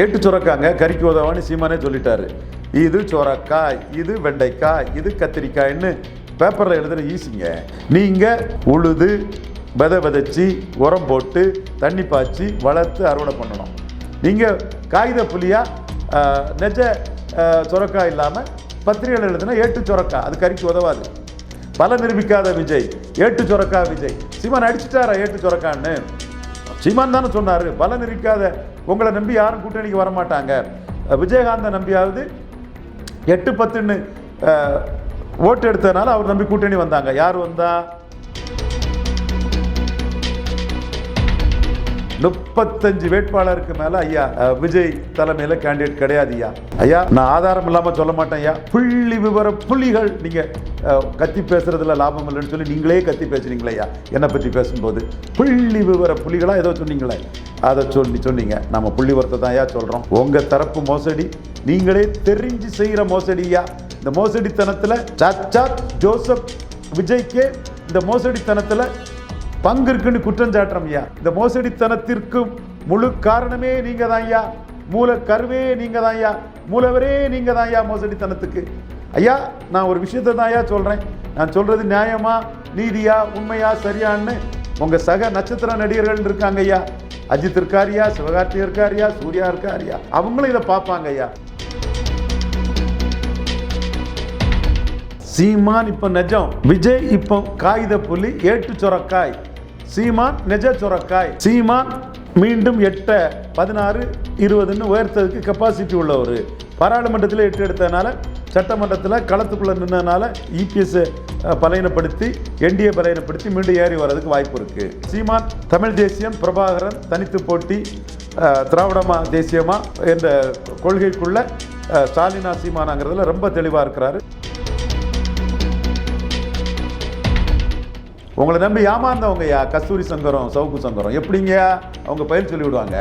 ஏட்டு சுரக்காங்க கறிக்கு உதவான்னு சீமானே சொல்லிட்டாரு. இது சுரக்காய், இது வெண்டைக்காய், இது கத்திரிக்காய்ன்னு பேப்பரில் எழுதுற ஈஸிங்க. நீங்கள் உழுது விதை விதைச்சி உரம் போட்டு தண்ணி பாய்ச்சி வளர்த்து அறுவடை பண்ணணும். நீங்கள் காகித புலியாக நெஜ சுரக்காய் இல்லாமல் பத்திரிகைகள் எழுதுனா ஏட்டு சுரக்காய், அது கறிக்கு உதவாது. பல நிரூபிக்காத விஜய், ஏட்டு சுரக்கா விஜய். சீமான் அடிச்சுட்டாரா ஏட்டு சுரக்கான்னு? சீமான் தானே சொன்னார், பல நிரூபிக்காத உங்களை நம்பி யாரும் கூட்டணிக்கு வரமாட்டாங்க. விஜயகாந்தை நம்பியாவது 8-10ன்னு ஓட்டு எடுத்ததுனால அவர் நம்பி கூட்டணி வந்தாங்க. யார் வந்தா? 35 வேட்பாளருக்கு மேல ஐயா விஜய் தலைமையில கேண்டிடேட் கிடையாது. ஐயா நான் ஆதாரம் இல்லாம சொல்ல மாட்டேன் ஐயா. புள்ளி விவர புள்ளிகள். நீங்க கத்தி பேசுறதுல லாபம் இல்லைன்னு சொல்லி நீங்களே கத்தி பேசுறீங்களே ஐயா என்னை பற்றி பேசும்போது. புள்ளி விவர புள்ளிகளா ஏதோ சொன்னீங்களே, அதை சொன்னீங்க. நம்ம புள்ளி விவரத்தை தான் ஐயா சொல்றோம். உங்க தரப்பு மோசடி, நீங்களே தெரிஞ்சு செய்யற மோசடியா. இந்த மோசடித்தனத்துல சாச்சாத் ஜோசப் விஜய்க்கே இந்த மோசடித்தனத்துல பங்கு இருக்குன்னு குற்றம் சாட்டுறோம் ஐயா. இந்த மோசடித்தனத்திற்கு முழு காரணமே நீங்க தான் ஐயா. மூல கருவே நீங்க தான் ஐயா. மூலவரே நீங்க தான் ஐயா மோசடித்தனத்துக்கு. ஐயா நான் ஒரு விஷயத்தை தான் ஐயா சொல்றேன். நான் சொல்றது நியாயமா, நீதியா, உண்மையா, சரியான்னு உங்க சக நட்சத்திர நடிகர்கள் இருக்காங்க ஐயா. அஜித் இருக்காரியா, சிவகார்த்தி இருக்காரியா, சூர்யா இருக்காரியா, அவங்களும் இதை பார்ப்பாங்க ஐயா. சீமான் இப்ப நெஜம், விஜய் இப்போ காகித புலி, ஏட்டு சுரக்காய். சீமான் நெஜ சுரக்காய். சீமான் மீண்டும் 8, 16, 20ன்னு உயர்த்ததுக்கு கெப்பாசிட்டி உள்ளவர். பாராளுமன்றத்தில் 8 எடுத்ததுனால, சட்டமன்றத்தில் களத்துக்குள்ள நின்றதுனால இபிஎஸ் பலையனப்படுத்தி என்டிஏ பலையனப்படுத்தி மீண்டும் ஏறி வர்றதுக்கு வாய்ப்பு இருக்கு. சீமான் தமிழ் தேசியம், பிரபாகரன் தனித்து போட்டி, திராவிடமா தேசியமா என்ற கொள்கைக்குள்ள ஸ்டாலினா சீமானாங்கிறதுல ரொம்ப தெளிவாக இருக்கிறாரு. உங்களை நம்பி ஏமாந்தவங்கய்யா கஸ்தூரி சங்கரம், சவுக்கு சங்கரம். எப்படிங்க அவங்க பயிர் சொல்லி விடுவாங்க.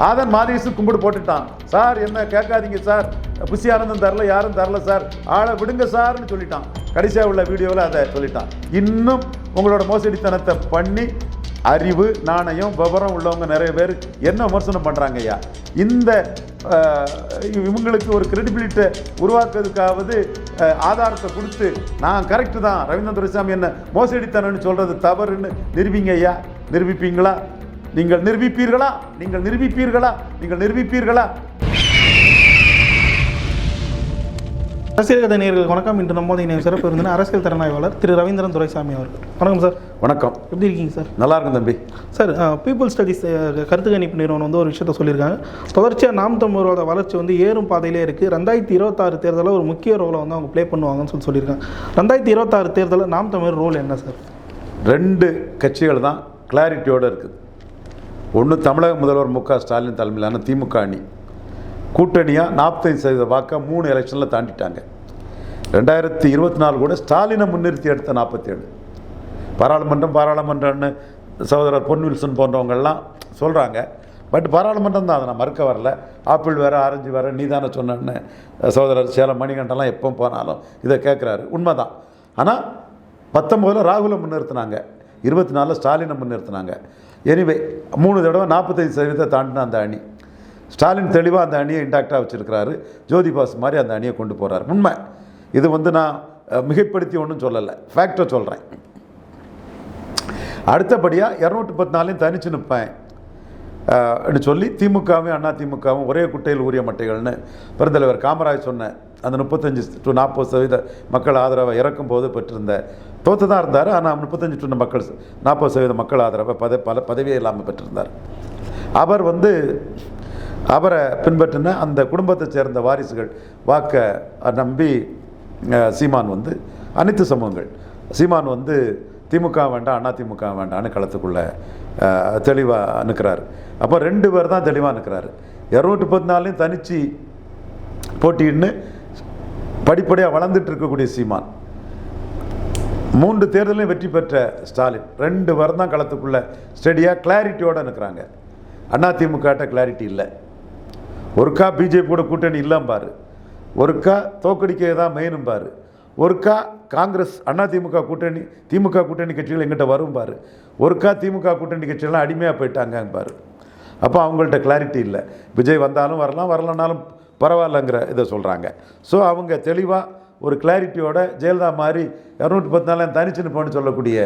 ஆதன் மாதேசு கும்பிடு போட்டுட்டான். சார் என்ன கேட்காதீங்க சார், புசி ஆனந்தம் தரல, யாரும் தரல சார், ஆளை விடுங்க சார்னு சொல்லிட்டான். கடைசியாக உள்ள வீடியோவில் அதை சொல்லிட்டான். இன்னும் உங்களோட மோசடித்தனத்தை பண்ணி அறிவு, நாணயம், விவரம் உள்ளவங்க நிறைய பேர் என்ன விமர்சனம் பண்ணுறாங்க ஐயா. இந்த இவங்களுக்கு ஒரு கிரெடிபிலிட்டியை உருவாக்குறதுக்காவது ஆதாரத்தை கொடுத்து நான் கரெக்டு தான், ரவீந்திரன் துரைசாமி என்ன மோசடித்தனன்னு சொல்கிறது தவறுன்னு நிரூபிங்க ஐயா. நிரூபிப்பீங்களா? நீங்கள் நிரூபிப்பீர்களா? நீங்கள் நிரூபிப்பீர்களா? நீங்கள் நிரூபிப்பீர்களா? அரசியல் கதை நேயர்களுக்கு வணக்கம். இன்று நம்மோது இணைய சிறப்பு இருந்தது அரசியல் திறனாய்வாளர் திரு ரவீந்திரன் துரைசாமி அவர்கள். வணக்கம் சார். வணக்கம். எப்படி இருக்கீங்க சார்? நல்லா இருக்கும் தம்பி. சார், பீப்புள் ஸ்டடிஸ் கருத்து கணிப்பு நிறுவனம் வந்து ஒரு விஷயத்த சொல்லியிருக்காங்க. தொடர்ச்சியாக நாம் தமிழரோட வளர்ச்சி வந்து ஏறும் பாதையிலே இருக்குது. 2026 தேர்தலில் ஒரு முக்கிய ரோலை வந்து அவங்க ப்ளே பண்ணுவாங்கன்னு சொல்லியிருக்காங்க. 2026 தேர்தலில் நாம் தமிழர் ரோல் என்ன சார்? 2 கட்சிகள் தான் கிளாரிட்டியோடு இருக்குது. ஒன்று தமிழக முதல்வர் மு க ஸ்டாலின் தலைமையிலான திமுக அணி கூட்டணியாக 45% வாக்கை 3 எலெக்ஷனில் தாண்டிட்டாங்க. 2024 கூட ஸ்டாலினை முன்னிறுத்தி எடுத்த 47. பாராளுமன்றம்னு சகோதரர் பொன் வில்சன் போன்றவங்கள்லாம் சொல்கிறாங்க. பட் பாராளுமன்றம் தான், அதை நான் மறுக்க வரல. ஆப்பிள் வேறு, ஆரஞ்சு வேறு, நீ தானே சொன்னேன்னு சகோதரர் சேலம் மணிகண்டெல்லாம் எப்போ போனாலும் இதை கேட்குறாரு. உண்மைதான். ஆனால் 19 ராகுலை முன்னிறுத்தினாங்க, 24 ஸ்டாலினை முன்னிறுத்தினாங்க. எனிவே 3 தடவை 45% தாண்டின அந்த அணி. ஸ்டாலின் தெளிவாக அந்த அணியை இன்டாக்டாக வச்சுருக்கிறாரு. ஜோதிபாஸ் மாதிரி அந்த அணியை கொண்டு போகிறார். உண்மை. இது வந்து நான் மிகைப்படுத்தி ஒன்றும் சொல்லலை, ஃபேக்டை சொல்கிறேன். அடுத்தபடியாக 214 தனிச்சு நிற்பேன் சொல்லி திமுகவும் அதிமுகவும் ஒரே குட்டையில் ஊறிய மட்டைகள்னு பெருந்தலைவர் காமராஜ் சொன்ன அந்த 35 to 40% மக்கள் ஆதரவை இறக்கும் போது பெற்றிருந்த தோற்று தான் இருந்தார். ஆனால் 35 to 40% மக்கள் ஆதரவை பதவியே இல்லாமல் பெற்றிருந்தார். அவர் வந்து அவரை பின்பற்றின அந்த குடும்பத்தை சேர்ந்த வாரிசுகள் வாக்கை நம்பி சீமான் வந்து அனைத்து சமூகங்கள், சீமான் வந்து திமுக வேண்டாம் அதிமுக வேண்டான்னு களத்துக்குள்ளே தெளிவாக நிற்கிறார். அப்போ 2 பேர் தான் தெளிவாக நிற்கிறாரு. 214 தனிச்சு போட்டின்னு படிப்படியாக வளர்ந்துட்டு இருக்கக்கூடிய சீமான், 3 தேர்தலையும் வெற்றி பெற்ற ஸ்டாலின், 2 பேர் தான் களத்துக்குள்ளே ஸ்டெடியாக கிளாரிட்டியோடு நிற்கிறாங்க. அதிமுக கிளாரிட்டி இல்லை. ஒருக்கா பிஜேபியோட கூட்டணி இல்லாம்பாரு, ஒருக்கா தோக்கடிக்க தான் மெயினும் பாரு, ஒருக்கா காங்கிரஸ் அதிமுக கூட்டணி திமுக கூட்டணி கட்சிகள் எங்கிட்ட வரும் பாரு, ஒருக்கா திமுக கூட்டணி கட்சிகள்லாம் அடிமையாக போயிட்டாங்க பாரு. அப்போ அவங்கள்ட்ட கிளாரிட்டி இல்லை. விஜய் வந்தாலும் வரலாம், வரலனாலும் பரவாயில்லைங்கிற இதை சொல்கிறாங்க. ஸோ அவங்க தெளிவாக ஒரு கிளாரிட்டியோட ஜெயலலிதா மாதிரி 214 தனிச்சு நிற்போன்னு சொல்லக்கூடிய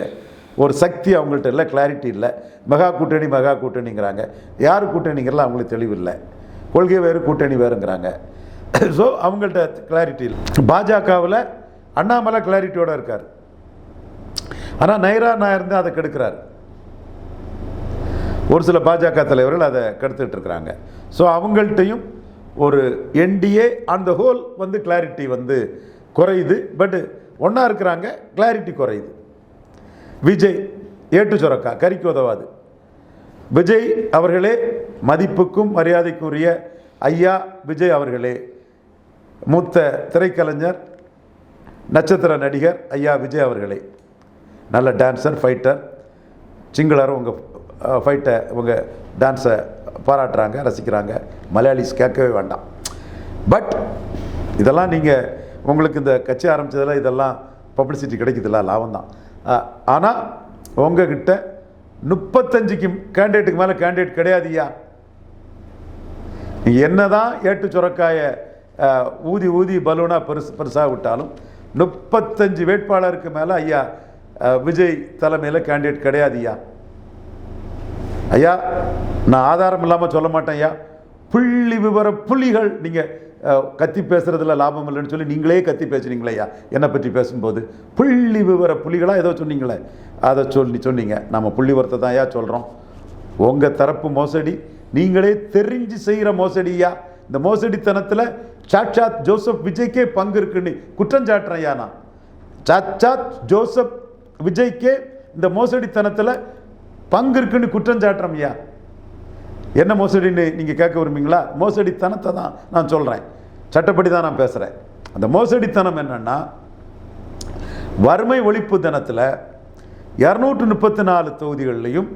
ஒரு சக்தி அவங்கள்ட்ட இல்லை, கிளாரிட்டி இல்லை. மெகா கூட்டணிங்கிறாங்க. யார் கூட்டணிங்கிறல அவங்களுக்கு தெளிவில்லை. கொள்கை வேறு கூட்டணி வேறுங்கிறாங்க. ஸோ அவங்கள்ட்ட கிளாரிட்டி இல்லை. பாஜகவில் அண்ணாமலை கிளாரிட்டியோடு இருக்கார். ஆனால் நைரா நாயர் தான் அதை கெடுக்கிறார். ஒரு சில பாஜக தலைவர்கள் அதை கெடுத்துட்டு இருக்கிறாங்க. ஸோ அவங்கள்ட்டையும் ஒரு என்டிஏ ஆன் த ஹோல் வந்து கிளாரிட்டி வந்து குறையுது. பட் ஒன்றா இருக்கிறாங்க, கிளாரிட்டி குறையுது. விஜய் ஏட்டு சுரக்கா கறிக்கு உதவாது. விஜய் அவர்களே மதிப்புக்கும் மரியாதைக்குரிய ஐயா விஜய் அவர்களே, மூத்த திரைக்கலைஞர், நட்சத்திர நடிகர் ஐயா விஜய் அவர்களே, நல்ல டான்ஸர், ஃபைட்டர், சிங்களர். உங்கள் ஃபைட்டை உங்கள் டான்ஸை பாராட்டுறாங்க, ரசிக்கிறாங்க. மலையாளிஸ் கேட்கவே வேண்டாம். பட் இதெல்லாம் நீங்கள் உங்களுக்கு இந்த கட்சி ஆரம்பித்ததில் இதெல்லாம் பப்ளிசிட்டி கிடைக்குதுல்ல, லாபம் தான். ஆனால் உங்ககிட்ட 35 கேண்டிடேட்டுக்கு மேலே கேண்டிடேட் கிடையாதுயா. நீங்கள் என்ன தான் ஏட்டு சுரக்காயை ஊதி ஊதி பலூனாக பெருசாக விட்டாலும் 35 வேட்பாளருக்கு மேலே ஐயா விஜய் தலைமையில் கேண்டிடேட் கிடையாதுயா. ஐயா நான் ஆதாரம் இல்லாமல் சொல்ல மாட்டேன் ஐயா. புள்ளி விவர புள்ளிகள் நீங்கள் கத்தி பேசுறதுல லாபம் இல்லைன்னு சொல்லி நீங்களே கத்தி பேசுனீங்களே ஐயா என்னை பற்றி பேசும்போது. புள்ளி விவர புள்ளிகளாக ஏதோ சொன்னீங்களே, அதை சொன்னீங்க. நம்ம புள்ளி விவரத்தை தான் ஐயா சொல்கிறோம். உங்கள் தரப்பு மோசடி நீங்களே தெரிஞ்சு செய்கிற மோசடியா. இந்த மோசடித்தனத்தில் சாட்சாத் ஜோசப் விஜய்க்கே பங்கு இருக்குன்னு குற்றம் சாட்டுறேன் ஐயா. நான் சாட்சாத் ஜோசப் விஜய்க்கே இந்த மோசடித்தனத்தில் பங்கு இருக்குன்னு குற்றம் சாட்டுறோம் ஐயா. என்ன மோசடின்னு நீங்கள் கேட்க விரும்புங்களா? மோசடித்தனத்தை தான் நான் சொல்கிறேன், சட்டப்படி தான் நான் பேசுகிறேன். அந்த மோசடித்தனம் என்னன்னா, வறுமை ஒழிப்பு தினத்தில் 234 தொகுதிகளிலையும்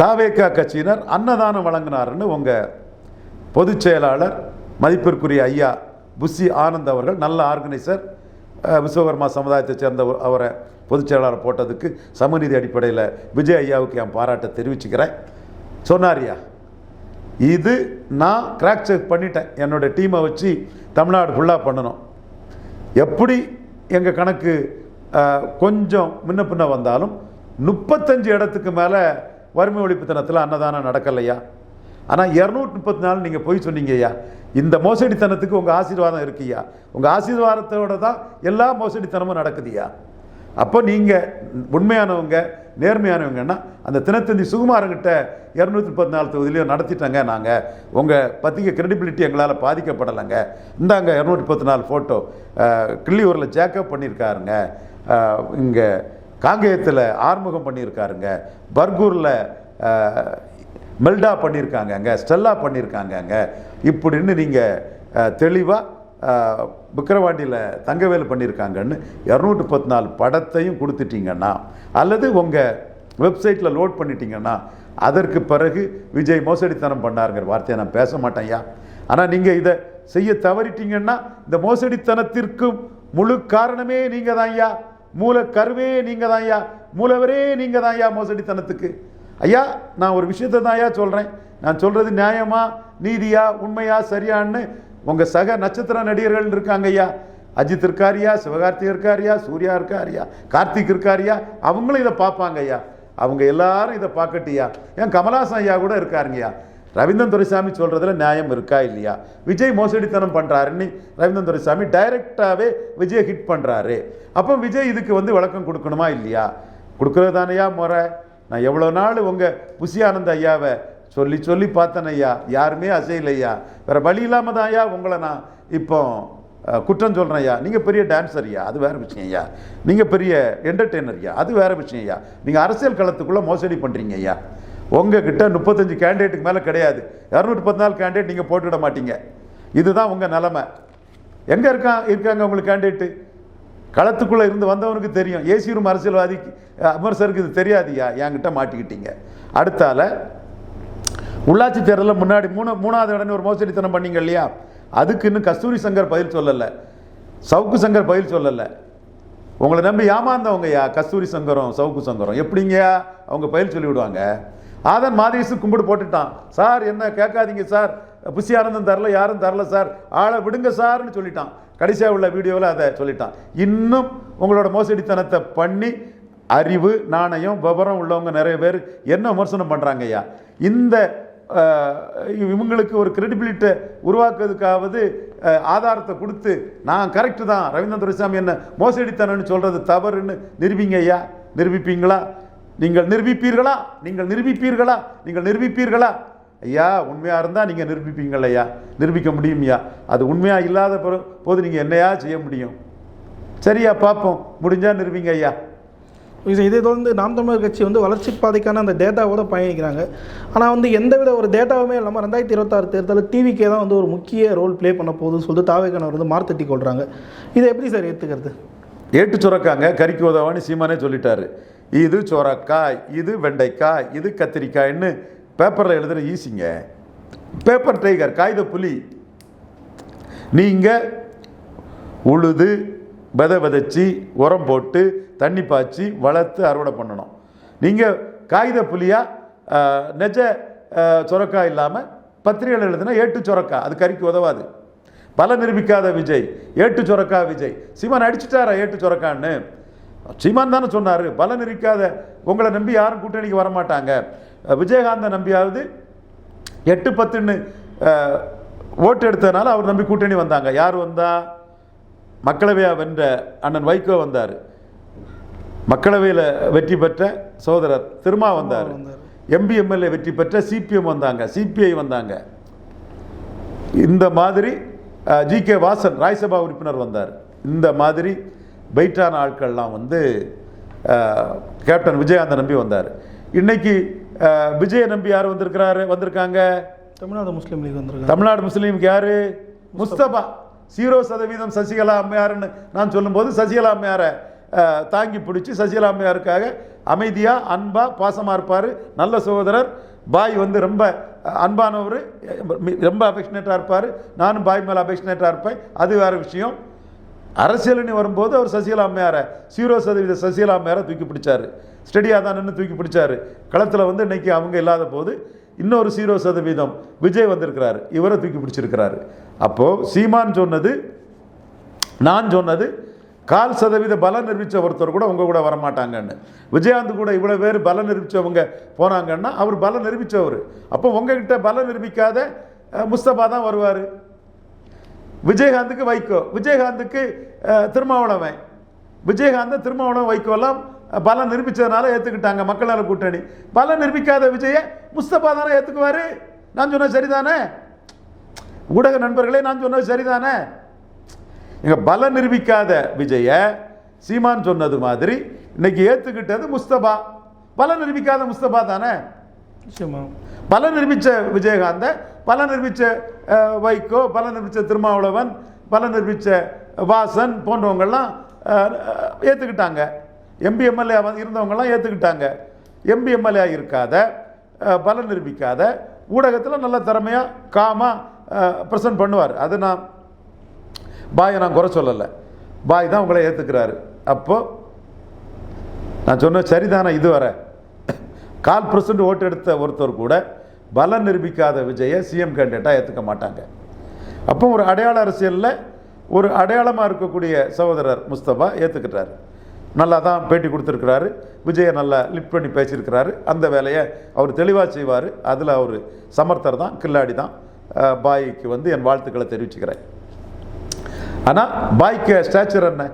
தாவேகா கட்சியினர் அன்னதானம் வழங்கினார்னு உங்கள் பொதுச் செயலாளர் மதிப்பிற்குரிய ஐயா புஷி ஆனந்த் அவர்கள், நல்ல ஆர்கனைசர், விஸ்வகர்மா சமுதாயத்தை சேர்ந்த அவரை பொதுச் செயலாளர் போட்டதுக்கு சமநீதி அடிப்படையில் விஜய் ஐயாவுக்கு என் பாராட்டை தெரிவிச்சுக்கிறேன். சொன்னாரியா, இது நான் கிராக் செக் பண்ணிட்டேன். என்னோடய டீமை வச்சு தமிழ்நாடு ஃபுல்லாக பண்ணணும். எப்படி எங்கள் கணக்கு கொஞ்சம் முன்ன பின்ன வந்தாலும் 35 இடத்துக்கு மேலே வறுமை ஒழிப்பு தினத்தில் அன்னதானம் நடக்கலையா. ஆனால் 234 நீங்கள் போய் சொன்னீங்க ஐயா. இந்த மோசடித்தனத்துக்கு உங்கள் ஆசீர்வாதம் இருக்குய்யா. உங்கள் ஆசீர்வாதத்தோடு தான் எல்லா மோசடித்தனமும் நடக்குதுயா. அப்போ நீங்கள் உண்மையானவங்க, நேர்மையானவங்கன்னா அந்த தினத்தந்தி சுகுமாரங்கிட்ட 234 தொகுதியிலையும் நடத்திட்டாங்க. நாங்கள் உங்கள் பத்திரிகை கிரெடிபிலிட்டி எங்களால் பாதிக்கப்படலைங்க. இந்தாங்க 234 ஃபோட்டோ. கிள்ளியூரில் ஜேக்கப் பண்ணியிருக்காருங்க, இங்கே காங்கேயத்தில் ஆறுமுகம் பண்ணியிருக்காருங்க, பர்கூரில் மெல்டா பண்ணியிருக்காங்கங்க, ஸ்டெல்லா பண்ணியிருக்காங்கங்க. இப்படின்னு நீங்கள் தெளிவாக விக்கிரவாண்டியில் தங்கவேலு பண்ணியிருக்காங்கன்னு 234 படத்தையும் கொடுத்துட்டீங்கன்னா, அல்லது உங்கள் வெப்சைட்டில் லோட் பண்ணிட்டீங்கன்னா, அதற்கு பிறகு விஜய் மோசடித்தனம் பண்ணாருங்கிற வார்த்தையை நான் பேச மாட்டேன்யா. ஆனால் நீங்கள் இதை செய்ய தவறிட்டீங்கன்னா, இந்த மோசடித்தனத்திற்கு முழு காரணமே நீங்கள் தான் ஐயா. மூலக்கருவே நீங்கள் தான் ஐயா. மூலவரே நீங்கள் தான் ஐயா மோசடித்தனத்துக்கு. ஐயா நான் ஒரு விஷயத்தை தான் ஐயா சொல்கிறேன். நான் சொல்கிறது நியாயமா, நீதியா, உண்மையா, சரியான்னு உங்கள் சக நட்சத்திர நடிகர்கள் இருக்காங்க ஐயா. அஜித் இருக்காரியா, சிவகார்த்திக் இருக்காரியா, சூர்யா இருக்காரியா, கார்த்திக் இருக்காரியா, அவங்களும் இதை பார்ப்பாங்க ஐயா. அவங்க எல்லாரும் இதை பார்க்கட்டியா. ஏன் கமலாசன் ஐயா கூட இருக்காருங்கய்யா. ரவீந்திரன் துரைசாமி சொல்கிறதுல நியாயம் இருக்கா இல்லையா? விஜய் மோசடித்தனம் பண்ணுறாருன்னு ரவீந்திரன் துரைசாமி டைரெக்டாகவே விஜய் ஹிட் பண்ணுறாரு. அப்போ விஜய் இதுக்கு வந்து விளக்கம் கொடுக்கணுமா இல்லையா? கொடுக்குறது தானையா முறை. நான் எவ்வளோ நாள் உங்கள் புஷி ஆனந்த் ஐயாவை சொல்லி சொல்லி பார்த்தேன் ஐயா, யாருமே அசையலையா. வேறு வழி இல்லாமல் தான் ஐயா உங்களை நான் இப்போ குற்றம் சொல்கிறேன் ஐயா. நீங்கள் பெரிய டான்ஸர் ஐயா, அது வேறு விஷயம் ஐயா. நீங்கள் பெரிய என்டர்டெய்னர் ஐயா, அது வேறு விஷயம் ஐயா. நீங்கள் அரசியல் களத்துக்குள்ளே மோசடி பண்ணுறீங்க ஐயா. உங்ககிட்ட 35 கேண்டிடேட்டுக்கு மேலே கிடையாது. 234 கேண்டிடேட் நீங்கள் போட்டுவிட மாட்டீங்க. இதுதான் உங்கள் நிலைமை. எங்கே இருக்காங்க உங்களுக்கு கேண்டிடேட்டு? களத்துக்குள்ளே இருந்து வந்தவனுக்கு தெரியும். ஏசி ரூம் அரசியல்வாதி விமர்சகருக்கு இது தெரியாதுயா. என்கிட்ட மாட்டிக்கிட்டீங்க. அடுத்தால உள்ளாட்சி தேர்தலில் முன்னாடி மூணாவது இடன்னு ஒரு மோசடித்தனம் பண்ணீங்க இல்லையா? அதுக்கு இன்னும் கஸ்தூரி சங்கர் பதில் சொல்லலை, சவுக்கு சங்கர் பதில் சொல்லலை. உங்களை நம்பி ஏமாந்தவங்கய்யா கஸ்தூரி சங்கரும் சவுக்கு சங்கரும். எப்படிங்கய்யா அவங்க பதில் சொல்லிவிடுவாங்க? ஆதன் மாதேசு கும்பிடு போட்டுட்டான். சார் என்ன கேட்காதீங்க சார், புஷி ஆனந்தம் தரல, யாரும் தரல சார், ஆளை விடுங்க சார்னு சொல்லிட்டான். கடைசியாக உள்ள வீடியோவில் அதை சொல்லிட்டான். இன்னும் உங்களோட மோசடித்தனத்தை பண்ணி அறிவு நாணயம் விவரம் உள்ளவங்க நிறைய பேர் என்ன விமர்சனம் பண்ணுறாங்க ஐயா. இந்த இவங்களுக்கு ஒரு கிரெடிபிலிட்டி உருவாக்குறதுக்காவது ஆதாரத்தை கொடுத்து நான் கரெக்டு தான், ரவீந்திரன் துரைசாமி என்ன மோசடித்தனன்னு சொல்கிறது தவறுன்னு நிரூபிங்க ஐயா. நிரூபிப்பீங்களா? நீங்கள் நிரூபிப்பீர்களா? நீங்கள் நிரூபிப்பீர்களா? நீங்கள் நிரூபிப்பீர்களா? ஐயா உண்மையாக இருந்தால் நீங்கள் நிரூபிப்பீங்கள் ஐயா, நிரூபிக்க முடியும் ஐயா. அது உண்மையாக இல்லாத போது நீங்கள் என்னையா செய்ய முடியும்? சரியா, பார்ப்போம், முடிஞ்சால் நிரூபிங்க ஐயா. இதை தொடர்ந்து நாம் தமிழர் கட்சி வந்து வளர்ச்சி பாதைக்கான அந்த டேட்டாவோட பயணிக்கிறாங்க. ஆனால் வந்து எந்தவித ஒரு டேட்டாவுமே இல்லாமல் 2026 தேர்தலில் டிவிக்கே தான் வந்து ஒரு முக்கிய ரோல் ப்ளே பண்ண போகுதுன்னு சொல்லிட்டு தாவேக்கானவர் வந்து மார்த்தட்டி கொள்கிறாங்க. இதை எப்படி சார் ஏற்றுக்கிறது? ஏட்டு சுரக்காங்க, கறிக்கு உதவான்னு சீமானே சொல்லிட்டாரு. இது சுரக்காய், இது வெண்டைக்காய், இது கத்திரிக்காய்ன்னு பேப்பரில் எழுதுகிற ஈஸிங்க. பேப்பர் டைகர், காகித புலி. நீங்கள் உழுது விதைச்சி உரம் போட்டு தண்ணி பாய்ச்சி வளர்த்து அறுவடை பண்ணணும். நீங்கள் காகித புலியாக நெஜ சுரக்காய் இல்லாமல் பத்திரிகைகள் எழுதுனா ஏட்டு சுரக்கா, அது கறிக்கு உதவாது. பல நிரூபிக்காத விஜய், ஏட்டு சுரக்கா விஜய். சீமான் அடிச்சுட்டாரா ஏட்டு சுரக்கான்னு? சீமான் தானே சொன்னார், பல நிரூபிக்காத உங்களை நம்பி யாரும் கூட்டணிக்கு வரமாட்டாங்க. விஜயகாந்தை நம்பியாவது 8-10ன்னு ஓட்டு எடுத்ததுனால அவர் நம்பி கூட்டணி வந்தாங்க. யார் வந்தா? மக்களவையாக வென்ற அண்ணன் வைகோ வந்தார், மக்களவையில் வெற்றி பெற்ற சகோதரர் திருமா வந்தார், எம்பி எம்எல்ஏ வெற்றி பெற்ற சிபிஎம் வந்தாங்க, சிபிஐ வந்தாங்க. இந்த மாதிரி ஜிகே வாசன் ராஜ்யசபா உறுப்பினர் வந்தார். இந்த மாதிரி பெயிட்டான ஆட்கள்லாம் வந்து கேப்டன் விஜயகாந்தை நம்பி வந்தார். இன்னைக்கு விஜயை நம்பி யார் வந்திருக்காங்க? தமிழ்நாடு முஸ்லீம் லீக் வந்திருக்காங்க. தமிழ்நாடு முஸ்லீம் லீக் யாரு? முஸ்தபா. 0% சசிகலா அம்மையாருன்னு நான் சொல்லும்போது சசிகலா அம்மையாரை தாங்கி பிடிச்சி சசிகலா அம்மையாருக்காக அமைதியாக அன்பா பாசமாக இருப்பார். நல்ல சகோதரர். பாய் வந்து ரொம்ப அன்பானவர், ரொம்ப அஃபெக்ஷனேட்டாக இருப்பார். நானும் பாய் மேலே அஃபெக்ஷனேட்டாக இருப்பேன், அது வேறு விஷயம். அரசியல்னு வரும்போது அவர் சசிகலா அம்மையாரை 0% சசிகலா அம்மையாரை தூக்கி பிடிச்சார். ஸ்டெடியாக தான் நின்று தூக்கி பிடிச்சார். களத்தில் வந்து இன்னைக்கு அவங்க இல்லாத போது இன்னொரு 0% விஜய் வந்திருக்கிறாரு, இவரை தூக்கி பிடிச்சிருக்கிறாரு. அப்போது சீமான் சொன்னது, நான் சொன்னது 1/4% பலம் நிரூபித்த ஒருத்தர் கூட உங்கள் கூட வரமாட்டாங்கன்னு. விஜயகாந்த் கூட இவ்வளோ பேர் பலம் நிரூபித்தவங்க போனாங்கன்னா அவர் பலம் நிரூபித்தவர். அப்போ உங்ககிட்ட பலம் நிரூபிக்காத முஸ்தபா தான் வருவார். விஜயகாந்துக்கு வைகோ, விஜயகாந்துக்கு திருமாவளவன், திருமாவளவன் வைகோலாம் பலம் நிரூபித்ததுனால ஏற்றுக்கிட்டாங்க மக்கள் நல கூட்டணி. பலம் நிரூபிக்காத விஜய முஸ்தபா தானே ஏற்றுக்குவார். நான் சொன்னது சரிதானே? ஊடக நண்பர்களே, நான் சொன்னது சரிதானே? எங்க பலம் நிரூபிக்காத விஜய சீமான் சொன்னது மாதிரி இன்னைக்கு ஏற்றுக்கிட்டது முஸ்தபா. பலம் நிரூபிக்காத முஸ்தபா தானே. பலம் நிரூபித்த விஜயகாந்த, பலம் நிரூபித்த வைகோ, பலம் நிரூபித்த திருமாவளவன், பலம் நிரூபித்த வாசன் போன்றவங்கெல்லாம் ஏற்றுக்கிட்டாங்க. எம்பி எம்எல்ஏ இருந்தவங்கெல்லாம் ஏற்றுக்கிட்டாங்க. எம்பி எம்எல்ஏ இருக்காத, பலம் நிரூபிக்காத, ஊடகத்தில் நல்ல திறமையாக காமாக ப்ரெசன்ட் பண்ணுவார். அது நான் பாயை நான் குறை சொல்லலை, பாய் தான் உங்களை ஏற்றுக்கிறாரு. அப்போது நான் சொன்ன சரிதானே? இதுவரை 1/4% ஓட்டு எடுத்த ஒருத்தர் கூட பலம் நிரூபிக்காத விஜயை சிஎம் கேண்டிடேட்டாக ஏற்றுக்க மாட்டாங்க. அப்போ ஒரு அடையாள அரசியலில் ஒரு அடையாளமாக இருக்கக்கூடிய சகோதரர் முஸ்தபா ஏற்றுக்கிட்டார். நல்லா தான் பேட்டி கொடுத்துருக்கிறாரு, விஜயை நல்லா லிஃப்ட் பண்ணி பேசியிருக்கிறாரு. அந்த வேலையை அவர் தெளிவாக செய்வார். அதில் அவர் சமர்த்தர் தான், கில்லாடி தான். பாய்க்கு வந்து என் வாழ்த்துக்களை தெரிவிச்சுக்கிறேன். ஆனால் பாய்க்கு ஸ்டாச்சர் என்ன?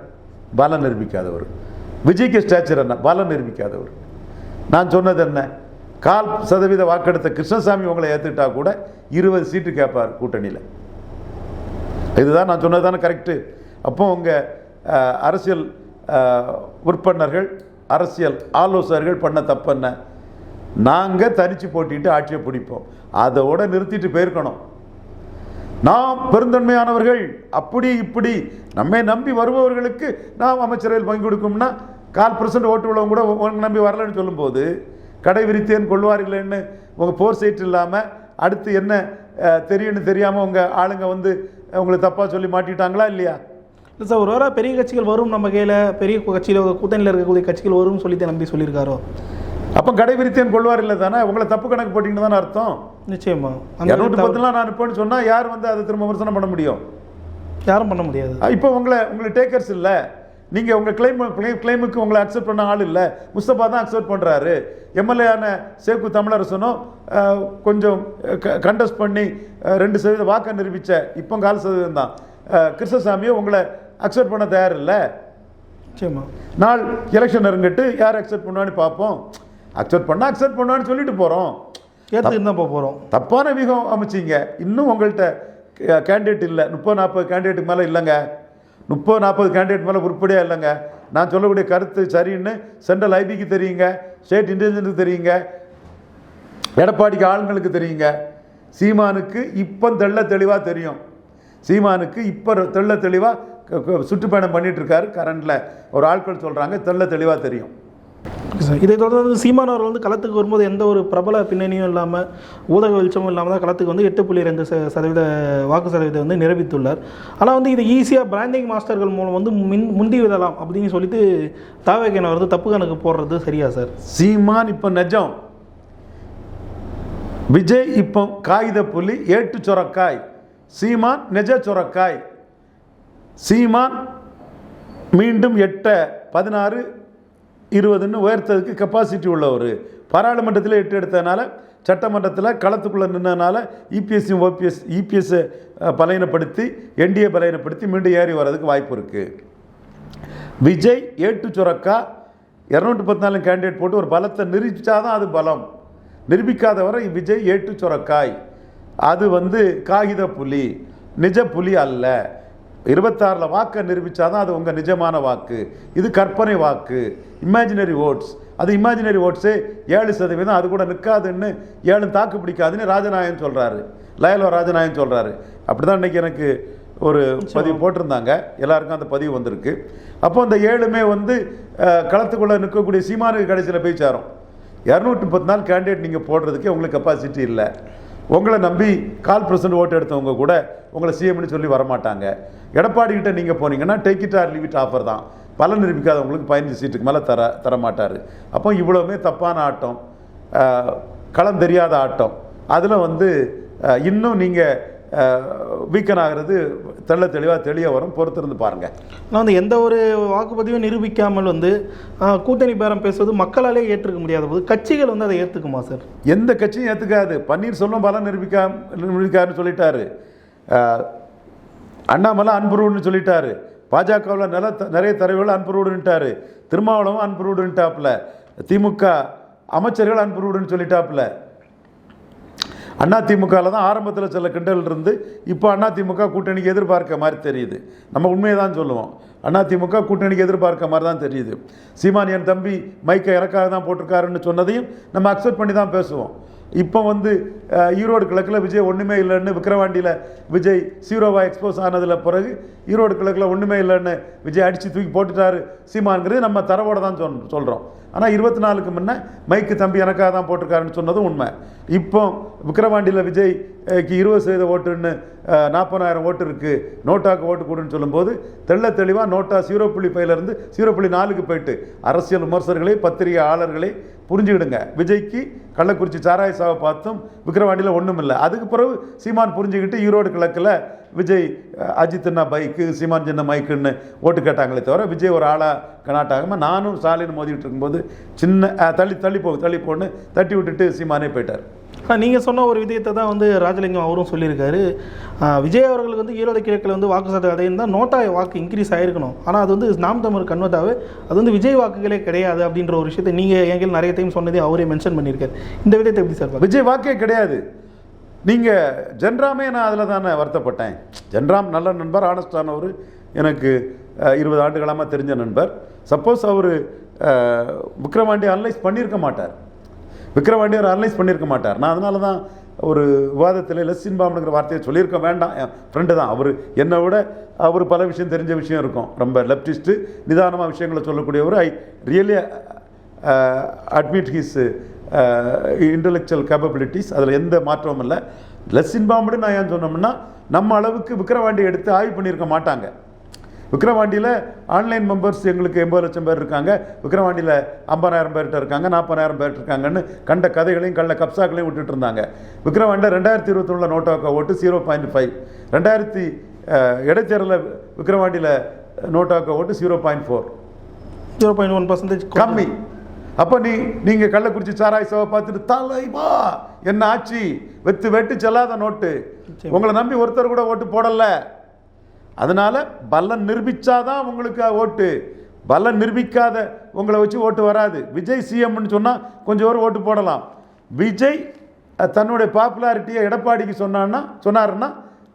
பலம் நிரூபிக்காதவர். விஜய்க்கு ஸ்டாச்சர் என்ன? பலம் நிரூபிக்காதவர். நான் சொன்னது என்ன? 1/4% வாக்கெடுத்த கிருஷ்ணசாமி உங்களை ஏற்றுக்கிட்டா கூட 20 சீட்டு கேட்பார் கூட்டணியில். இதுதான் நான் சொன்னது தானே கரெக்டு? அப்போ உங்கள் அரசியல் உறுப்பினர்கள், அரசியல் ஆலோசகர்கள் பண்ண தப்பு என்ன? நாங்கள் தனிச்சு போட்டிட்டு ஆட்சியை பிடிப்போம், அதோட நிறுத்திட்டு போயிருக்கணும். நாம் பெருந்தன்மையானவர்கள், அப்படி இப்படி நம்மை நம்பி வருபவர்களுக்கு நாம் அமைச்சரவையில் பங்கு கொடுக்கும்னா 1/4% ஓட்டு உள்ளவங்க கூட உங்க நம்பி வரலன்னு சொல்லும்போது கடை விரித்தேன் கொள்வார் இல்லைன்னு உங்கள் போர் சைட் இல்லாமல் அடுத்து என்ன தெரியும்னு தெரியாமல் உங்கள் ஆளுங்க வந்து உங்களை தப்பாக சொல்லி மாட்டிட்டாங்களா இல்லையா? இல்லை சார், ஒரு வாரம் பெரிய கட்சிகள் வரும், நம்ம கையில் பெரிய கட்சியில் கூட்டணியில் இருக்கக்கூடிய கட்சிகள் வரும்னு சொல்லி நம்பி சொல்லியிருக்காரோ? அப்போ அப்போ கடைபிடித்தேன் கொள்வார் இல்லை தானே, உங்களை தப்பு கணக்கு போட்டிங்கன்னு தானே அர்த்தம். நிச்சயமா 210 நான் அனுப்புன்னு சொன்னால் யார் வந்து அதை திரும்ப விமர்சனம் பண்ண முடியும்? யாரும் பண்ண முடியாது. இப்போ உங்களை டேக்கர்ஸ் இல்லை, நீங்கள் உங்கள் கிளைமுக்கு உங்களை அக்செப்ட் பண்ண ஆள் இல்லை. முஸ்தபா தான் அக்செப்ட் பண்ணுறாரு. எம்எல்ஏயான சேக்கு தமிழரசனும் கொஞ்சம் கண்டஸ்ட் பண்ணி 2% வாக்கை நிரூபித்த இப்போ 4% தான். கிருஷ்ணசாமியும் உங்களை அக்செப்ட் பண்ண தயார் இல்லை. நிச்சயமா நாள் எலெக்ஷன் நெருங்கிட்டு யார் அக்செப்ட் பண்ணுவான்னு பார்ப்போம். அக்செப்ட் பண்ணுவான்னு சொல்லிட்டு போகிறோம். ஏற்றுக்கு தான் போகிறோம். தப்பான வியூகம் அமைச்சிங்க. இன்னும் உங்கள்கிட்ட கேண்டிடேட் இல்லை. 30-40 கேண்டிடேட்டுக்கு மேலே இல்லைங்க. 30-40 கேண்டிடேட் மேலே உருப்படியாக இல்லைங்க. நான் சொல்லக்கூடிய கருத்து சரின்னு சென்ட்ரல் ஐபிக்கு தெரியுங்க, ஸ்டேட் இன்டெலிஜென்ஸுக்கு தெரியுங்க, எடப்பாடிக்கு ஆளுங்களுக்கு தெரியுங்க. சீமானுக்கு இப்போ தெளிவாக தெரியும். சீமானுக்கு இப்போ தெளிவாக சுற்றுப்பயணம் பண்ணிட்டு இருக்காரு. கரண்டில் ஒரு ஆட்கள் சொல்கிறாங்க, தெளிவாக தெரியும். இதை தொடர்ந்து சீமான் அவர்கள் வந்து களத்துக்கு வரும்போது எந்த ஒரு பிரபல பின்னணியும் இல்லாமல் ஊடக வெளிச்சமும் இல்லாமல் தான் களத்துக்கு வந்து 8.2% வாக்கு சதவீதம் வந்து நிரூபித்துள்ளார். ஆனால் வந்து இதை ஈஸியாக பிராண்டிங் மாஸ்டர்கள் மூலம் வந்து முந்தி விடலாம் அப்படின்னு சொல்லிட்டு தாவேகேன வந்து தப்பு கணக்கு போடுறது சரியா சார்? சீமான் இப்போ நிஜம், விஜய் இப்போ காகித புலி, ஏட்டு சொரக்காய். சீமான் நிஜ சொரக்காய். சீமான் மீண்டும் 8-16-20 உயர்த்ததுக்கு கெப்பாசிட்டி உள்ளவர். பாராளுமன்றத்தில் 8 எடுத்ததுனால, சட்டமன்றத்தில் களத்துக்குள்ளே நின்றதுனால இபிஎஸ் பலையனப்படுத்தி என்டிஏ பலையனப்படுத்தி மீண்டும் ஏறி வர்றதுக்கு வாய்ப்பு இருக்குது. விஜய் ஏட்டு சுரக்கா 214 கேண்டிடேட் போட்டு ஒரு பலத்தை நிரூபித்தாதான் அது பலம். நிரூபிக்காத வரை விஜய் ஏட்டு சுரக்காய். அது வந்து காகித புலி, நிஜ புலி அல்ல. 26 வாக்கை நிரூபித்தாதான் அது உங்கள் நிஜமான வாக்கு. இது கற்பனை வாக்கு, இமேஜினரி ஓட்ஸ். அது இமேஜினரி ஓட்ஸே 7%. அது கூட நிற்காதுன்னு 7 தாக்கு பிடிக்காதுன்னு ராஜநாயகன் சொல்கிறாரு, லயலோ ராஜநாயகன் சொல்கிறாரு. அப்படி தான் இன்றைக்கி எனக்கு ஒரு பதிவு போட்டிருந்தாங்க, எல்லாருக்கும் அந்த பதிவு வந்திருக்கு. அப்போ அந்த 7மே வந்து களத்துக்குள்ளே நிற்கக்கூடிய சீமானுக்கு கடைசியில் போய் சேரும். 234 கேண்டிடேட் நீங்கள் போடுறதுக்கே உங்களுக்கு கெப்பாசிட்டி இல்லை. உங்களை நம்பி 0.25% ஓட்டு எடுத்தவங்க கூட உங்களை சிஎம்னு சொல்லி வரமாட்டாங்க. எடப்பாடிக்கிட்ட நீங்கள் போனீங்கன்னா take it or leave it offer தான். பலன் நிரூபிக்காதவங்களுக்கு 15 சீட்டுக்கு மேலே தரமாட்டார். அப்போ இவ்வளவுமே தப்பான ஆட்டம், களம் தெரியாத ஆட்டம். அதில் வந்து இன்னும் நீங்கள் வீக்கன் ஆகிறது தெளிவாக வரும். பொறுத்திருந்து பாருங்கள். நான் வந்து எந்த ஒரு வாக்குப்பதிவும் நிரூபிக்காமல் வந்து கூட்டணி பேரம் பேசுவது மக்களாலே ஏற்றுக்க முடியாத போது கட்சிகள் வந்து அதை ஏற்றுக்குமா சார்? எந்த கட்சியும் ஏற்றுக்காது. பன்னீர்செல்வம் பலம் நிரூபிக்காருன்னு சொல்லிட்டாரு. அண்ணாமலை அன்புருன்னு சொல்லிட்டாரு. பாஜகவில் நிறைய தலைவர்கள் அன்புருன்ட்டாரு. திருமாவளவன் அன்புருன்ட்டாப்புல. திமுக அமைச்சர்கள் அன்புருன்னு சொல்லிட்டாப்புல. அதிமுகவில் தான் ஆரம்பத்தில் சில கிண்டல் இருந்து இப்போ அதிமுக கூட்டணிக்கு எதிர்பார்க்க மாதிரி தெரியுது. நம்ம உண்மையை தான் சொல்லுவோம். அதிமுக கூட்டணிக்கு எதிர்பார்க்க மாதிரி தான் தெரியுது. சீமான் என் தம்பி மைக்கை இறக்காக தான் போட்டிருக்காருன்னு சொன்னதையும் நம்ம அக்செப்ட் பண்ணி தான் பேசுவோம். இப்போ வந்து ஈரோடு கிழக்கில் விஜய் ஒன்றுமே இல்லைன்னு, விக்கிரவாண்டியில் விஜய் சீரோவாக எக்ஸ்போஸ் ஆனதில் பிறகு ஈரோடு கிழக்கில் ஒன்றுமே இல்லைன்னு விஜய் அடித்து தூக்கி போட்டுட்டாரு சீமான்கிறது நம்ம தரவோடு தான் சொல்கிறோம். ஆனால் 24க்கு முன்னே மைக்கு தம்பி எனக்காக தான் போட்டிருக்காருன்னு சொன்னதும் உண்மை. இப்போ விக்கிரவாண்டியில் விஜய்க்கு 20% ஓட்டுன்னு 40,000 ஓட்டு இருக்குது, நோட்டாக்கு ஓட்டு கூடுன்னு சொல்லும்போது தெளிவாக நோட்டா 0.5லேருந்து 0.4க்கு போயிட்டு அரசியல் விமர்சகர்களே பத்திரிகையாளர்களே புரிஞ்சுக்கிடுங்க. விஜய்க்கு கள்ளக்குறிச்சி சாராய சாவை பார்த்தும் விக்கிரவாண்டியில் ஒன்றும் இல்லை. அதுக்கு பிறகு சீமான் புரிஞ்சுக்கிட்டு ஈரோடு கிழக்கில் விஜய் அஜித்னா பைக்கு, சீமான் சின்ன மைக்குன்னு ஓட்டு கேட்டாங்களே தவிர விஜய் ஒரு ஆளாக கனாட்டாகாமல் நானும் ஸ்டாலின் மோதிக்கிட்டு இருக்கும்போது சின்ன தள்ளி போன்னு தட்டி விட்டுட்டு சீமானே போயிட்டார். நீங்கள் சொன்ன ஒரு விதயத்தை தான் வந்து ராஜலிங்கம் அவரும் சொல்லியிருக்காரு. விஜய் அவர்களுக்கு வந்து ஈரோடு கிழக்கில் வந்து வாக்கு சதவீதம் தான் நோட்டா வாக்கு இன்க்ரீஸ் ஆகிருக்கணும். ஆனால் அது வந்து நாம் தமிழ் கன்வெர்ட்டாகவே அது வந்து விஜய் வாக்குகளே கிடையாது அப்படின்ற ஒரு விஷயத்தை நீங்கள் எங்களுக்கு நிறைய டைம் சொன்னதே அவரே மென்ஷன் பண்ணியிருக்காரு. இந்த விதத்தை எப்படி சார்? விஜய் வாக்கே கிடையாது. நீங்கள் ஜென்ராமே நான் அதில் தானே வருத்தப்பட்டேன். ஜென்ராம் நல்ல நண்பர், ஆனஸ்டானவர், எனக்கு 20 ஆண்டுகளாக தெரிஞ்ச நண்பர். சப்போஸ் அவர் விக்ரவாண்டி அனலைஸ் பண்ணியிருக்க மாட்டார். விக்ரவாண்டியர் அனலைஸ் பண்ணியிருக்க மாட்டார். நான் அதனால தான் ஒரு விவாதத்தில் லெஸ்ஸின்பாம்ங்கிற வார்த்தையை சொல்லியிருக்க வேண்டாம். என் ஃப்ரெண்டு தான் அவர். என்னை விட அவர் பல விஷயம் தெரிஞ்ச விஷயம் இருக்கும். ரொம்ப லெப்டிஸ்ட்டு, நிதானமாக விஷயங்களை சொல்லக்கூடியவர். I really admit his intellectual capabilities. அதில் எந்த மாற்றமும் இல்லை. லெஸ்ஸின்பாம்னு நான் ஏன் சொன்னோம்னா நம்ம அளவுக்கு விக்ரவாண்டி எடுத்து ஆய்வு பண்ணியிருக்க மாட்டாங்க. விக்கிரவாண்டியில் ஆன்லைன் மெம்பர்ஸ் எங்களுக்கு 80 லட்சம் பேர் இருக்காங்க, விக்கிரவாண்டியில் 50,000 பேர்கிட்ட இருக்காங்க, 40,000 பேர் இருக்காங்கன்னு கண்ட கதைகளையும் கண்ட கப்சாக்களையும் விட்டுட்டு இருந்தாங்க. விக்கிரவாண்டியில் 2021 நோட்டாக்க ஓட்டு 0.5, 2000 இடைத்தேர்தலில் விக்கிரவாண்டியில் நோட்டாக்க ஓட்டு 0.4, 0.1% கம்மி. அப்போ நீங்கள் கள்ளக்குறிச்சி சாராய் சவை பார்த்துட்டு தலைவா என்ன ஆச்சு, வெட்டு செல்லாத நோட்டு, உங்களை நம்பி ஒருத்தர் கூட ஓட்டு போடலை. அதனால பலன் நிரூபிச்சாதான் உங்களுக்கு ஓட்டு, பலன் நிரூபிக்காத உங்களை வச்சு ஓட்டு வராது. விஜய் சிஎம்னு சொன்னால் கொஞ்சம் பேர் ஓட்டு போடலாம். விஜய் தன்னுடைய பாப்புலாரிட்டியை எடப்பாடிக்கு சொன்னாருன்னா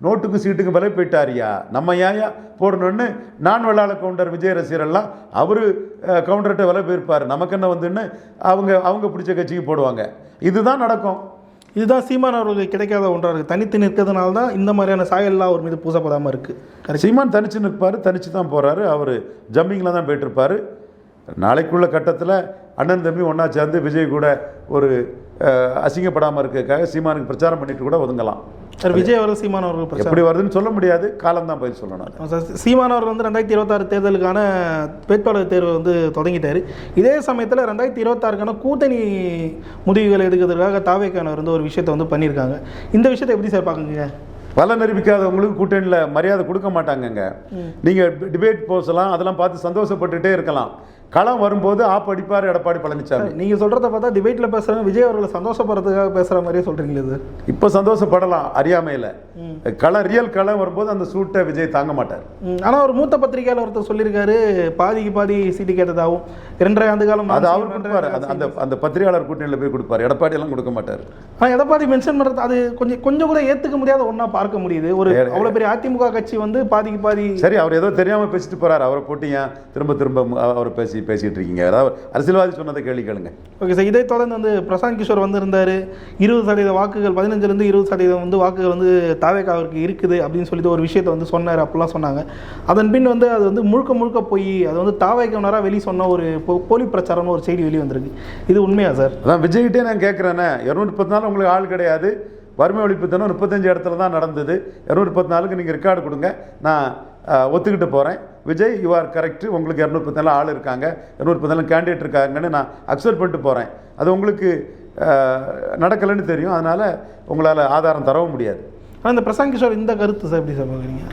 நோட்டுக்கு சீட்டுக்கு விலை போயிட்டாரியா, நம்ம ஏயா போடணும்னு நான் வெள்ளாள கவுண்டர் விஜய் ரசிகரெல்லாம் அவர் கவுண்டர்கிட்ட விலை போயிருப்பார், நமக்கு என்ன வந்துன்னு அவங்க பிடிச்ச கட்சிக்கு போடுவாங்க. இதுதான் நடக்கும். இதுதான் சீமான் அவர்களுக்கு கிடைக்காத ஒன்றாக இருக்குது. தனித்து நிற்கிறதுனால தான் இந்த மாதிரியான சாயல்லாம் அவர் மீது பூசப்படாமல் இருக்குது. சீமான் தனிச்சு நிற்பார், தனிச்சு தான் போகிறாரு, அவர் ஜம்பிங்கில் தான் போயிட்டுருப்பார். நாளைக்குள்ள கட்டத்தில் அண்ணன் தம்பி ஒன்றா சேர்ந்து விஜய் கூட ஒரு அசிங்கப்படாமல் இருக்கிறதுக்காக சீமானுக்கு பிரச்சாரம் பண்ணிட்டு கூட ஒதுங்கலாம். சார், விஜய் அவர்கள் சீமான் அவர்கள் எப்படி வருதுன்னு சொல்ல முடியாது, காலம் தான் போய் சொல்லணும். சார், சீமான் அவர்கள் வந்து 2026 தேர்தலுக்கான வேட்பாளர் தேர்வை வந்து தொடங்கிட்டார். இதே சமயத்தில் 2026க்கான கூட்டணி முடிவுகள் எடுக்கிறதுக்காக தாவேக்கானவர் வந்து ஒரு விஷயத்தை வந்து பண்ணியிருக்காங்க. இந்த விஷயத்தை எப்படி சார் பார்க்குங்க? பலன் நிரூபிக்காதவங்களுக்கு கூட்டணியில் மரியாதை கொடுக்க மாட்டாங்கங்க. நீங்கள் டிபேட் போசலாம், அதெல்லாம் பார்த்து சந்தோஷப்பட்டுட்டே இருக்கலாம். களம் வரும்போது அடிப்பார் எடப்பாடி பழனிசாமி. நீங்கள் சொல்கிறத பார்த்தா டிபேட்டில் பேசுகிறவங்க விஜய் அவர்களை சந்தோஷப்படுறதுக்காக பேசுகிற மாதிரியே சொல்கிறீங்களே சார். இப்போ சந்தோஷப்படலாம் அறியாமையில், ரியல் களம் வரும்போது அந்த சூட்டை விஜய் தாங்க மாட்டார். ஆனால் ஒரு மூத்த பத்திரிகையாளர் ஒருத்தர் சொல்லியிருக்காரு, பாதிக்கு பாதி சீட்டு கேட்டதாகவும் 2.5 ஆண்டு காலம் அது அவர் கொடுப்பார். அந்த பத்திரிகையாளர் கூட்டணியில் போய் கொடுப்பார், எடப்பாடி எல்லாம் கொடுக்க மாட்டார். ஆனால் எடப்பாடி மென்ஷன் பண்ணுறது அது கொஞ்சம் கூட ஏற்றுக்க முடியாத ஒன்றா பார்க்க முடியுது. ஒரு அவ்வளோ பெரிய அதிமுக கட்சி வந்து பாதிக்கு பாதி. சரி, அவர் ஏதோ தெரியாமல் பேசிட்டு போறாரு, அவரை போட்டு ஏன் திரும்ப அவரை பேசிட்டு இருக்கீங்க? அதாவது அரசியல்வாதி சொன்னதை கேளுங்க. ஓகே சார், இதை தொடர்ந்து வந்து பிரசாந்த் கிஷோர் வந்திருந்தார். 20% வாக்குகள், 15% 20% வந்து வாக்குகள் வந்து தாவேக்காவிற்கு இருக்குது அப்படின்னு சொல்லிட்டு ஒரு விஷயத்தை வந்து சொன்னார், அப்படிலாம் சொன்னாங்க. அதன் பின் வந்து அது வந்து முழுக்க போய் அது வந்து தாவேக்கானராக வெளியே சொன்ன ஒரு போலி பிரச்சாரம்னு ஒரு செய்தி வெளியே வந்திருக்கு. இது உண்மையா சார்? அதான் விஜய்கிட்டே நான் கேட்குறேன்னே, 234 உங்களுக்கு ஆள் கிடையாது, வறுமை ஒழிப்பு தினம் 35 இடத்துல தான் நடந்தது, 234க்கு நீங்கள் ரெக்கார்டு கொடுங்க, நான் ஒத்துக்கிட்டு போகிறேன். விஜய் யூ ஆர் கரெக்ட், உங்களுக்கு 234 ஆள் இருக்காங்க, 234 கேண்டிடேட் இருக்காங்கன்னு நான் அக்செப்ட் பண்ணிட்டு போகிறேன். அது உங்களுக்கு நடக்கலைன்னு தெரியும், அதனால் உங்களால் ஆதாரம் தரவும் முடியாது. ஆனால் இந்த பிரசாந்த் கிஷோர் இந்த கருத்து சார் எப்படி சார் பார்க்குறீங்க?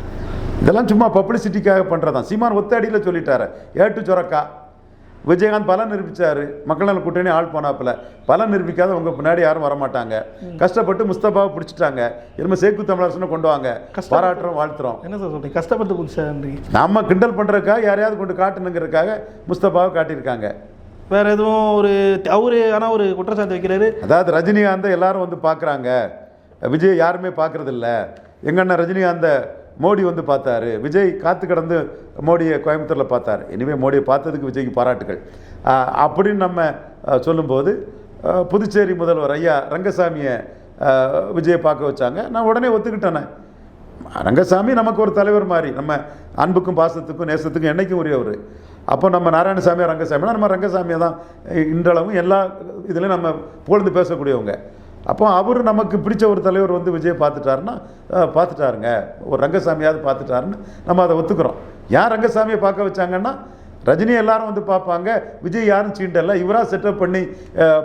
இதெல்லாம் சும்மா பப்ளிசிட்டிக்காக பண்ணுறதான். சீமான் ஒத்தடியில் சொல்லிட்டாரு, ஏட்டு சொரக்கா. விஜயகாந்த் பலம் நிரூபித்தார், மக்கள் நல கூட்டணி ஆள் போனாப்பில். பலம் நிரூபிக்காத உங்கள் பின்னாடி யாரும் வரமாட்டாங்க. கஷ்டப்பட்டு முஸ்தபாவை பிடிச்சிட்டாங்க, இனிமேல் சேக்கு தமிழரசனை கொண்டு வாங்க, பாராட்டுறோம் வாழ்த்துறோம். என்ன சார் சொல்கிறீங்க? கஷ்டப்பட்டு பிடிச்சாரு, நம்ம கிண்டல் பண்ணுறதுக்காக யாரையாவது கொண்டு காட்டணுங்கிறதுக்காக முஸ்தபாவை காட்டியிருக்காங்க. வேற எதுவும் ஆனால் ஒரு குற்றச்சாட்டு வைக்கிறாரு. அதாவது ரஜினிகாந்தை எல்லாரும் வந்து பார்க்குறாங்க, விஜய் யாருமே பார்க்குறதில்ல. எங்கன்னா ரஜினிகாந்தை மோடி வந்து பார்த்தாரு, விஜய் காத்து கடந்து மோடியை கோயம்புத்தூரில் பார்த்தார். இனிமே மோடியை பார்த்ததுக்கு விஜய்க்கு பாராட்டுகள் அப்படின்னு நம்ம சொல்லும்போது, புதுச்சேரி முதல்வர் ஐயா ரங்கசாமியை விஜயை பார்க்க வச்சாங்க. நான் உடனே ஒத்துக்கிட்டேனே. ரங்கசாமி நமக்கு ஒரு தலைவர் மாதிரி, நம்ம அன்புக்கும் பாசத்துக்கும் நேசத்துக்கும் என்றைக்கும் உரியவர். அப்போ நம்ம நாராயணசாமியா ரங்கசாமினா நம்ம ரங்கசாமியை தான் இன்றளவும் எல்லா இதுலையும் நம்ம புகழ்ந்து பேசக்கூடியவங்க. அப்போ அவர் நமக்கு பிடிச்ச ஒரு தலைவர் வந்து விஜய் பார்த்துட்டாருங்க, ஒரு ரங்கசாமியாவது பார்த்துட்டாருன்னு நம்ம அதை ஒத்துக்கிறோம். யார் ரங்கசாமியை பார்க்க வச்சாங்கன்னா, ரஜினி எல்லாரும் வந்து பார்ப்பாங்க, விஜய் யாரும் சீண்டல்ல, இவராக செட்டப் பண்ணி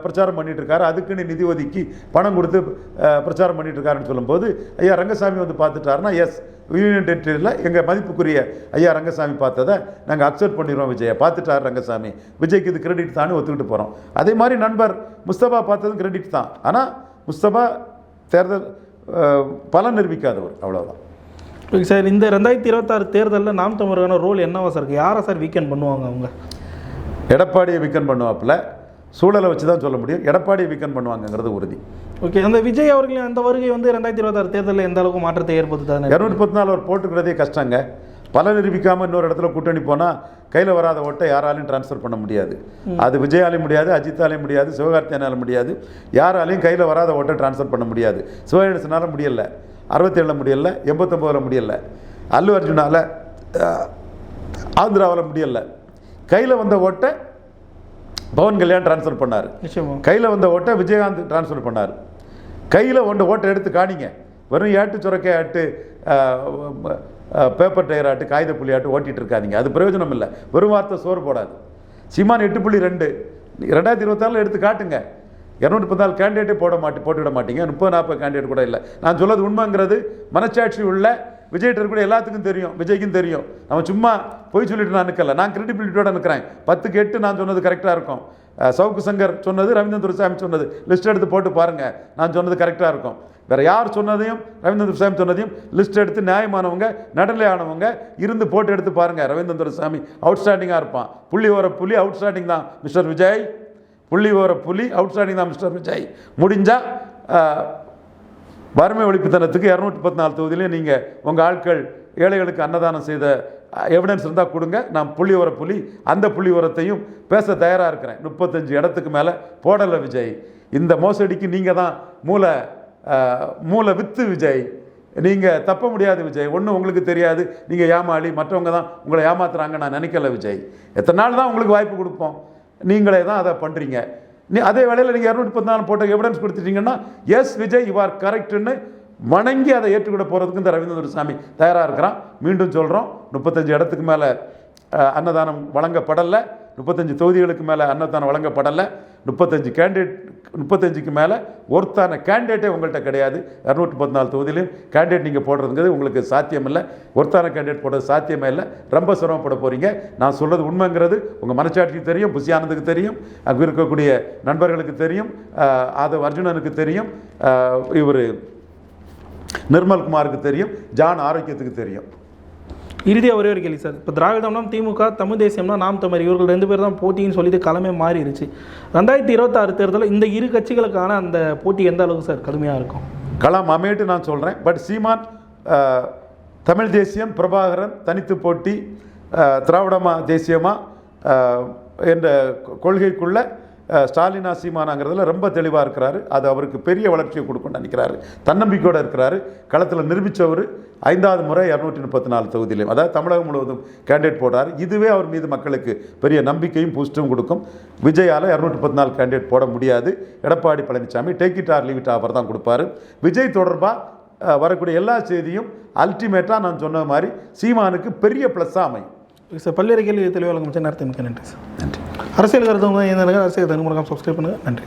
பிரச்சாரம் பண்ணிட்டு இருக்காரு, அதுக்குன்னு நிதி ஒதுக்கி பணம் கொடுத்து பிரச்சாரம் பண்ணிட்டு இருக்காருன்னு சொல்லும்போது, ஐயா ரங்கசாமி வந்து பார்த்துட்டாருன்னா, எஸ் யூனியன் டெரிட்டரியில் எங்கள் மதிப்புக்குரிய ஐயா ரங்கசாமி பார்த்ததை நாங்கள் அக்செப்ட் பண்ணிடுறோம், விஜயை பார்த்துட்டார் ரங்கசாமி, விஜய்க்கு இது கிரெடிட் தான் ஒத்துக்கிட்டு போகிறோம். அதே மாதிரி நண்பர் முஸ்தபா பார்த்ததும் கிரெடிட் தான். ஆனால் முஸ்தபா தேர்தல் பலன் நிரூபிக்காதவர், அவ்வளோதான். ஓகே சார், இந்த 2026 தேர்தலில் நாம் தமிழரான ரோல் என்னவா சார் இருக்குது? யாரை சார் வீக்கெண்ட் பண்ணுவாங்க? அவங்க எடப்பாடியை வீக்கெண்ட் பண்ணுவாப்பில், சூழலை வச்சு தான் சொல்ல முடியும். எடப்பாடியை வீக்கெண்ட் பண்ணுவாங்கங்கிறது உறுதி. ஓகே, அந்த விஜய் அவர்களின் அந்த வருகை வந்து 2026 தேர்தலில் எந்த அளவுக்கு மாற்றத்தை ஏற்படுத்தாங்க? 214 அவர் போட்டுக்கிறதே கஷ்டங்க. பலன் நிரூபிக்காமல் இன்னொரு இடத்துல கூட்டணி போனால் கையில் வராத ஓட்டை யாராலையும் டிரான்ஸ்ஃபர் பண்ண முடியாது. அது விஜயாலையும் முடியாது, அஜித்தாலையும் முடியாது, சிவகார்த்தியனாலும் முடியாது, யாராலையும் கையில் வராத ஓட்டை டிரான்ஸ்ஃபர் பண்ண முடியாது. சிவகணேசனால முடியலை, 67 முடியலை, 89 முடியலை, அல்லு அர்ஜுனால ஆந்திராவில் முடியலை. கையில் வந்த ஓட்டை பவன் கல்யாண் டிரான்ஸ்ஃபர் பண்ணார், கையில் வந்த ஓட்டை விஜயகாந்த் டிரான்ஸ்ஃபர் பண்ணார். கையில் வந்த ஓட்டை எடுத்து காணிங்க. வெறும் ஏட்டு சுரக்கை ஆட்டு பேப்பர் டயர் ஆட்டு காகித புள்ளி ஆட்டு ஓட்டிகிட்டு இருக்காதிங்க, அது பிரயோஜனம் இல்லை. வெறும் வார்த்தை சோறு போடாது. சீமான் 8.2 2026 எடுத்து காட்டுங்க. 214 கேண்டிடேட்டே போட்டுவிட மாட்டீங்க. 30-40 கேண்டிடேட் கூட இல்லை. நான் சொல்வது உண்மைங்கிறது மனச்சாட்சி உள்ள விஜய்கிட்ட கூட எல்லாத்துக்கும் தெரியும், விஜய்க்கும் தெரியும். அவன் சும்மா போய் சொல்லிட்டு நான் நிற்கல, நான் கிரெடிபிலிட்டியோட நிற்கிறேன். 10க்கு 8 நான் சொன்னது கரெக்டாக இருக்கும். சவுக்கு சங்கர் சொன்னது, ரவீந்திரன் துரைசாமி சொன்னது லிஸ்ட் எடுத்து போட்டு பாருங்கள், நான் சொன்னது கரெக்டாக இருக்கும். வேறு யார் சொன்னதையும் ரவீந்திரன் துரைசாமி சொன்னதையும் லிஸ்ட் எடுத்து நியாயமானவங்க நடுநிலையானவங்க இருந்து போட்டு எடுத்து பாருங்கள். ரவீந்திரன் துரைசாமி அவுட்ஸ்டாண்டிங்காக இருப்பான். புள்ளி வர புலி அவுட்ஸ்டாண்டிங் தான் மிஸ்டர் விஜய். புள்ளி வர புலி அவுட்ஸ்டாண்டிங் தான் மிஸ்டர் விஜய். முடிஞ்சால் வறுமை ஒழிப்புத்தனத்துக்கு 214 தொகுதியிலையும் நீங்கள் உங்கள் ஆட்கள் ஏழைகளுக்கு அன்னதானம் செய்த எவிடன்ஸ் இருந்தால் கொடுங்க. நான் புள்ளி வர புலி அந்த புள்ளி உரத்தையும் பேச தயாராக இருக்கிறேன். 35 இடத்துக்கு மேலே போடலை விஜய். இந்த மோசடிக்கு நீங்கள் தான் மூல வித்து விஜய். நீங்கள் தப்ப முடியாது விஜய். ஒன்றும் உங்களுக்கு தெரியாது, நீங்கள் ஏமாளி, மற்றவங்க தான் உங்களை ஏமாத்துறாங்க நான் நினைக்கல விஜய். எத்தனை நாள் தான் உங்களுக்கு வாய்ப்பு கொடுப்போம், நீங்களே தான் அதை பண்ணுறீங்க. அதே வேளையில் நீங்கள் 214 போட்ட எவிடன்ஸ் கொடுத்துட்டீங்கன்னா எஸ் விஜய் யூ ஆர் கரெக்டுன்னு வணங்கி அதை ஏற்றுக்கூட போகிறதுக்கு இந்த ரவீந்திரன் துரைசாமி தயாராக இருக்கிறான். மீண்டும் சொல்கிறோம், 35 இடத்துக்கு மேலே அன்னதானம் வழங்கப்படலை, 35 தொகுதிகளுக்கு மேலே அன்னதானம் வழங்கப்படலை, 35க்கு மேலே ஒருத்தான கேண்டிடேட்டே உங்கள்கிட்ட கிடையாது. 214 தொகுதியிலையும் கேண்டிடேட் நீங்கள் போடுறதுங்கிறது உங்களுக்கு சாத்தியம் இல்லை. ஒருத்தான கேண்டிடேட் போடுறது சாத்தியமே இல்லை. ரொம்ப சிரமப்பட போகிறீங்க. நான் சொல்கிறது உண்மைங்கிறது உங்கள் மனச்சாட்சிக்கு தெரியும், புசியானதுக்கு தெரியும், அங்கே இருக்கக்கூடிய நண்பர்களுக்கு தெரியும், ஆதவ் அர்ஜுனனுக்கு தெரியும், இவர் நிர்மல்குமாருக்கு தெரியும், ஜான் ஆரோக்கியத்துக்கு தெரியும். இறுதியாக ஒரே ஒரு கேள்வி சார். இப்போ திராவிடம்னா திமுக, தமிழ் தேசியம்னா நாம் தமிழ், இவர்கள் 2 பேர் தான் போட்டின்னு சொல்லிட்டு களமே மாறிடுச்சு. 2026 தேர்தலில் இந்த இரு கட்சிகளுக்கான அந்த போட்டி எந்த அளவுக்கு சார் கடுமையாக இருக்கும்? களம் அமையிட்டு நான் சொல்கிறேன். பட் சீமான் தமிழ் தேசியம், பிரபாகரன் தனித்து போட்டி, திராவிடமா தேசியமா என்ற கொள்கைக்குள்ள ஸ்டாலினா சீமானாங்கிறதுல ரொம்ப தெளிவாக இருக்கிறாரு. அது அவருக்கு பெரிய வளர்ச்சியை கொடுக்கும்னு நினைக்கிறாரு. தன்னம்பிக்கையோடு இருக்கிறாரு. களத்தில் நிரூபித்தவர் 5வது முறை 234 தொகுதியிலையும், அதாவது தமிழகம் முழுவதும் கேண்டிடேட் போடுறாரு. இதுவே அவர் மீது மக்களுக்கு பெரிய நம்பிக்கையும் பூஸ்டும் கொடுக்கும். விஜயால் 214 கேண்டிடேட் போட முடியாது. Edappadi Palaniswami take it or leave it offer தான் கொடுப்பாரு. விஜய் தொடர்பாக வரக்கூடிய எல்லா செய்தியும் அல்டிமேட்டாக நான் சொன்ன மாதிரி சீமானுக்கு பெரிய ப்ளஸ்ஸாக அமையும். சார், பல்வேறு கேள்வி தெளிவாக நேரத்தை மிக்க நன்றி சார். நன்றி. அரசியல் கருத்து அரசியல் சப்ஸ்கிரைப் பண்ணுங்கள். நன்றி.